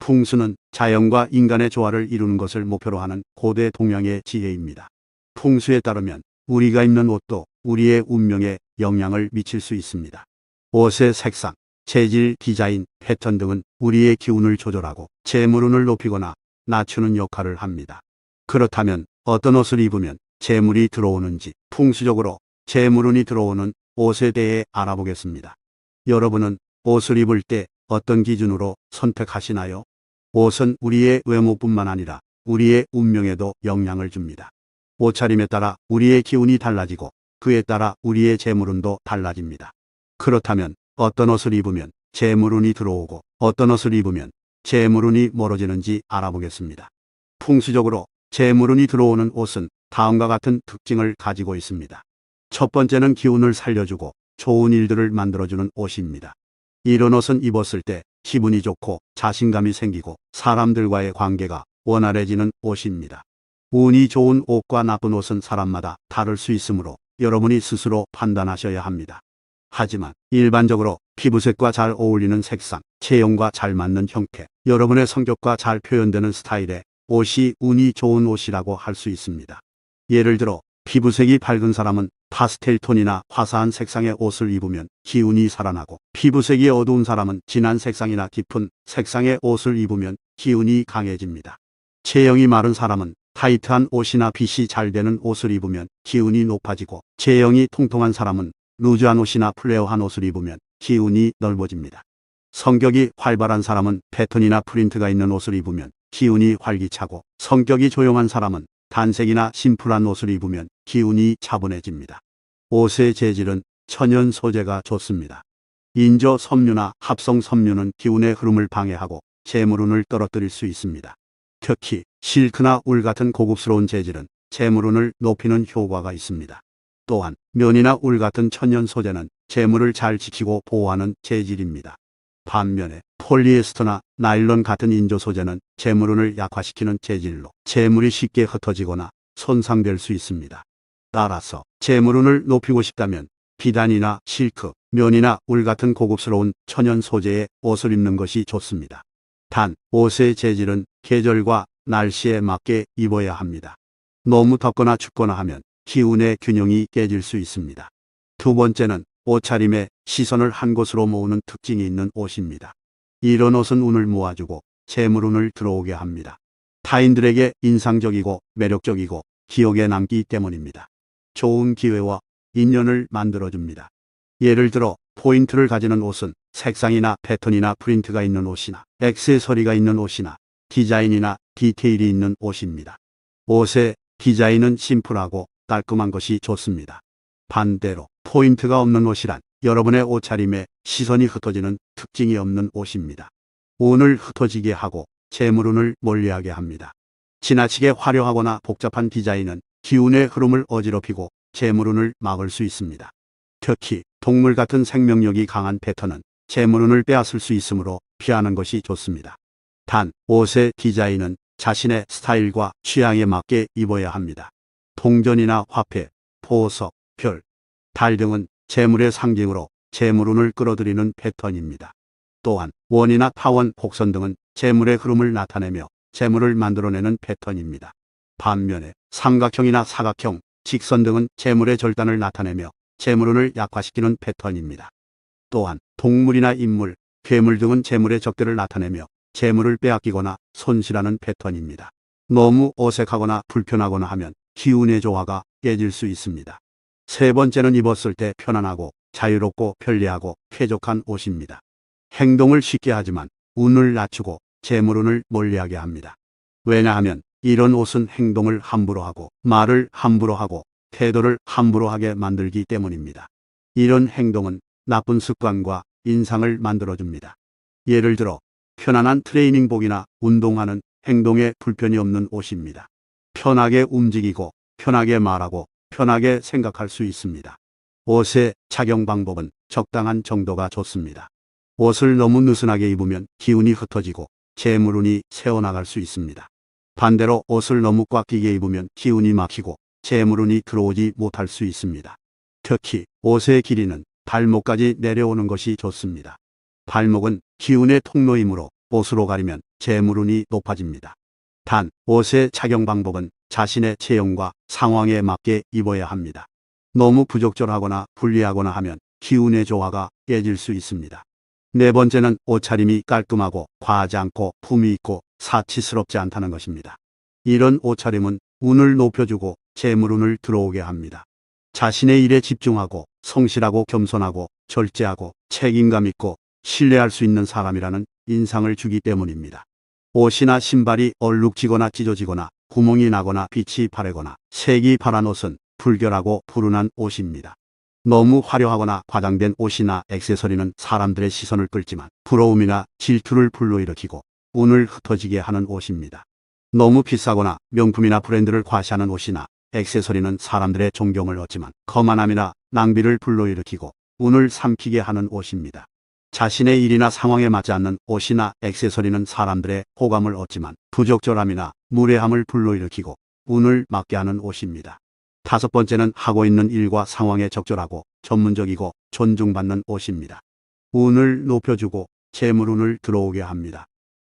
풍수는 자연과 인간의 조화를 이루는 것을 목표로 하는 고대 동양의 지혜입니다. 풍수에 따르면 우리가 입는 옷도 우리의 운명에 영향을 미칠 수 있습니다. 옷의 색상, 재질, 디자인, 패턴 등은 우리의 기운을 조절하고 재물운을 높이거나 낮추는 역할을 합니다. 그렇다면 어떤 옷을 입으면 재물이 들어오는지 풍수적으로 재물운이 들어오는 옷에 대해 알아보겠습니다. 여러분은 옷을 입을 때 어떤 기준으로 선택하시나요? 옷은 우리의 외모뿐만 아니라 우리의 운명에도 영향을 줍니다. 옷차림에 따라 우리의 기운이 달라지고 그에 따라 우리의 재물운도 달라집니다. 그렇다면 어떤 옷을 입으면 재물운이 들어오고 어떤 옷을 입으면 재물운이 멀어지는지 알아보겠습니다. 풍수적으로 재물운이 들어오는 옷은 다음과 같은 특징을 가지고 있습니다. 첫 번째는 기운을 살려주고 좋은 일들을 만들어주는 옷입니다. 이런 옷은 입었을 때 기분이 좋고 자신감이 생기고 사람들과의 관계가 원활해지는 옷입니다. 운이 좋은 옷과 나쁜 옷은 사람마다 다를 수 있으므로 여러분이 스스로 판단하셔야 합니다. 하지만 일반적으로 피부색과 잘 어울리는 색상, 체형과 잘 맞는 형태, 여러분의 성격과 잘 표현되는 스타일의 옷이 운이 좋은 옷이라고 할 수 있습니다. 예를 들어 피부색이 밝은 사람은 파스텔 톤이나 화사한 색상의 옷을 입으면 기운이 살아나고, 피부색이 어두운 사람은 진한 색상이나 깊은 색상의 옷을 입으면 기운이 강해집니다. 체형이 마른 사람은 타이트한 옷이나 핏이 잘 되는 옷을 입으면 기운이 높아지고, 체형이 통통한 사람은 루즈한 옷이나 플레어한 옷을 입으면 기운이 넓어집니다. 성격이 활발한 사람은 패턴이나 프린트가 있는 옷을 입으면 기운이 활기차고, 성격이 조용한 사람은 단색이나 심플한 옷을 입으면 기운이 차분해집니다. 옷의 재질은 천연 소재가 좋습니다. 인조 섬유나 합성 섬유는 기운의 흐름을 방해하고 재물운을 떨어뜨릴 수 있습니다. 특히 실크나 울 같은 고급스러운 재질은 재물운을 높이는 효과가 있습니다. 또한 면이나 울 같은 천연 소재는 재물을 잘 지키고 보호하는 재질입니다. 반면에 폴리에스터나 나일론 같은 인조 소재는 재물운을 약화시키는 재질로 재물이 쉽게 흩어지거나 손상될 수 있습니다. 따라서 재물운을 높이고 싶다면 비단이나 실크, 면이나 울 같은 고급스러운 천연 소재의 옷을 입는 것이 좋습니다. 단, 옷의 재질은 계절과 날씨에 맞게 입어야 합니다. 너무 덥거나 춥거나 하면 기운의 균형이 깨질 수 있습니다. 두 번째는 옷차림에 시선을 한 곳으로 모으는 특징이 있는 옷입니다. 이런 옷은 운을 모아주고 재물운을 들어오게 합니다. 타인들에게 인상적이고 매력적이고 기억에 남기 때문입니다. 좋은 기회와 인연을 만들어줍니다. 예를 들어 포인트를 가지는 옷은 색상이나 패턴이나 프린트가 있는 옷이나 액세서리가 있는 옷이나 디자인이나 디테일이 있는 옷입니다. 옷의 디자인은 심플하고 깔끔한 것이 좋습니다. 반대로 포인트가 없는 옷이란 여러분의 옷차림에 시선이 흩어지는 특징이 없는 옷입니다. 운을 흩어지게 하고 재물운을 멀리하게 합니다. 지나치게 화려하거나 복잡한 디자인은 기운의 흐름을 어지럽히고 재물운을 막을 수 있습니다. 특히 동물 같은 생명력이 강한 패턴은 재물운을 빼앗을 수 있으므로 피하는 것이 좋습니다. 단, 옷의 디자인은 자신의 스타일과 취향에 맞게 입어야 합니다. 동전이나 화폐, 보석, 별, 달 등은 재물의 상징으로 재물운을 끌어들이는 패턴입니다. 또한 원이나 타원, 곡선 등은 재물의 흐름을 나타내며 재물을 만들어내는 패턴입니다. 반면에 삼각형이나 사각형, 직선 등은 재물의 절단을 나타내며 재물운을 약화시키는 패턴입니다. 또한 동물이나 인물, 괴물 등은 재물의 적대를 나타내며 재물을 빼앗기거나 손실하는 패턴입니다. 너무 어색하거나 불편하거나 하면 기운의 조화가 깨질 수 있습니다. 세 번째는 입었을 때 편안하고 자유롭고 편리하고 쾌적한 옷입니다. 행동을 쉽게 하지만 운을 낮추고 재물운을 멀리하게 합니다. 왜냐하면 이런 옷은 행동을 함부로 하고 말을 함부로 하고 태도를 함부로 하게 만들기 때문입니다. 이런 행동은 나쁜 습관과 인상을 만들어줍니다. 예를 들어 편안한 트레이닝복이나 운동하는 행동에 불편이 없는 옷입니다. 편하게 움직이고 편하게 말하고 편하게 생각할 수 있습니다. 옷의 착용 방법은 적당한 정도가 좋습니다. 옷을 너무 느슨하게 입으면 기운이 흩어지고 재물운이 새어나갈 수 있습니다. 반대로 옷을 너무 꽉 끼게 입으면 기운이 막히고 재물운이 들어오지 못할 수 있습니다. 특히 옷의 길이는 발목까지 내려오는 것이 좋습니다. 발목은 기운의 통로이므로 옷으로 가리면 재물운이 높아집니다. 단, 옷의 착용 방법은 자신의 체형과 상황에 맞게 입어야 합니다. 너무 부적절하거나 불리하거나 하면 기운의 조화가 깨질 수 있습니다. 네 번째는 옷차림이 깔끔하고 과하지 않고 품위 있고 사치스럽지 않다는 것입니다. 이런 옷차림은 운을 높여주고 재물운을 들어오게 합니다. 자신의 일에 집중하고 성실하고 겸손하고 절제하고 책임감 있고 신뢰할 수 있는 사람이라는 인상을 주기 때문입니다. 옷이나 신발이 얼룩지거나 찢어지거나 구멍이 나거나 빛이 바래거나 색이 파란 옷은 불결하고 불운한 옷입니다. 너무 화려하거나 과장된 옷이나 액세서리는 사람들의 시선을 끌지만 부러움이나 질투를 불러일으키고 운을 흩어지게 하는 옷입니다. 너무 비싸거나 명품이나 브랜드를 과시하는 옷이나 액세서리는 사람들의 존경을 얻지만 거만함이나 낭비를 불러일으키고 운을 삼키게 하는 옷입니다. 자신의 일이나 상황에 맞지 않는 옷이나 액세서리는 사람들의 호감을 얻지만 부적절함이나 무례함을 불러일으키고 운을 막게 하는 옷입니다. 다섯 번째는 하고 있는 일과 상황에 적절하고 전문적이고 존중받는 옷입니다. 운을 높여주고 재물운을 들어오게 합니다.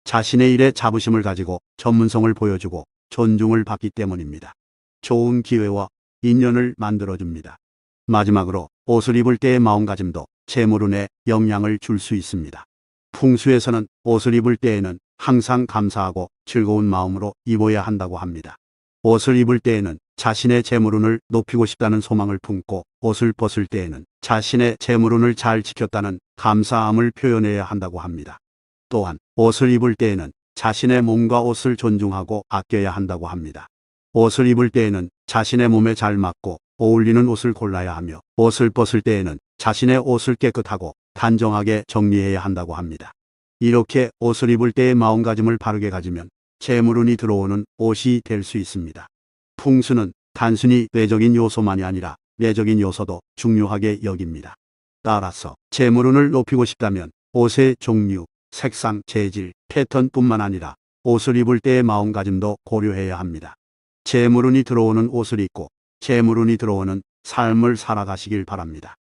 자신의 일에 자부심을 가지고 전문성을 보여주고 존중을 받기 때문입니다. 좋은 기회와 인연을 만들어줍니다. 마지막으로 옷을 입을 때의 마음가짐도 재물운에 영향을 줄 수 있습니다. 풍수에서는 옷을 입을 때에는 항상 감사하고 즐거운 마음으로 입어야 한다고 합니다. 옷을 입을 때에는 자신의 재물운을 높이고 싶다는 소망을 품고 옷을 벗을 때에는 자신의 재물운을 잘 지켰다는 감사함을 표현해야 한다고 합니다. 또한 옷을 입을 때에는 자신의 몸과 옷을 존중하고 아껴야 한다고 합니다. 옷을 입을 때에는 자신의 몸에 잘 맞고 어울리는 옷을 골라야 하며 옷을 벗을 때에는 자신의 옷을 깨끗하고 단정하게 정리해야 한다고 합니다. 이렇게 옷을 입을 때의 마음가짐을 바르게 가지면 재물운이 들어오는 옷이 될 수 있습니다. 풍수는 단순히 외적인 요소만이 아니라 내적인 요소도 중요하게 여깁니다. 따라서 재물운을 높이고 싶다면 옷의 종류, 색상, 재질, 패턴뿐만 아니라 옷을 입을 때의 마음가짐도 고려해야 합니다. 재물운이 들어오는 옷을 입고 재물운이 들어오는 삶을 살아가시길 바랍니다.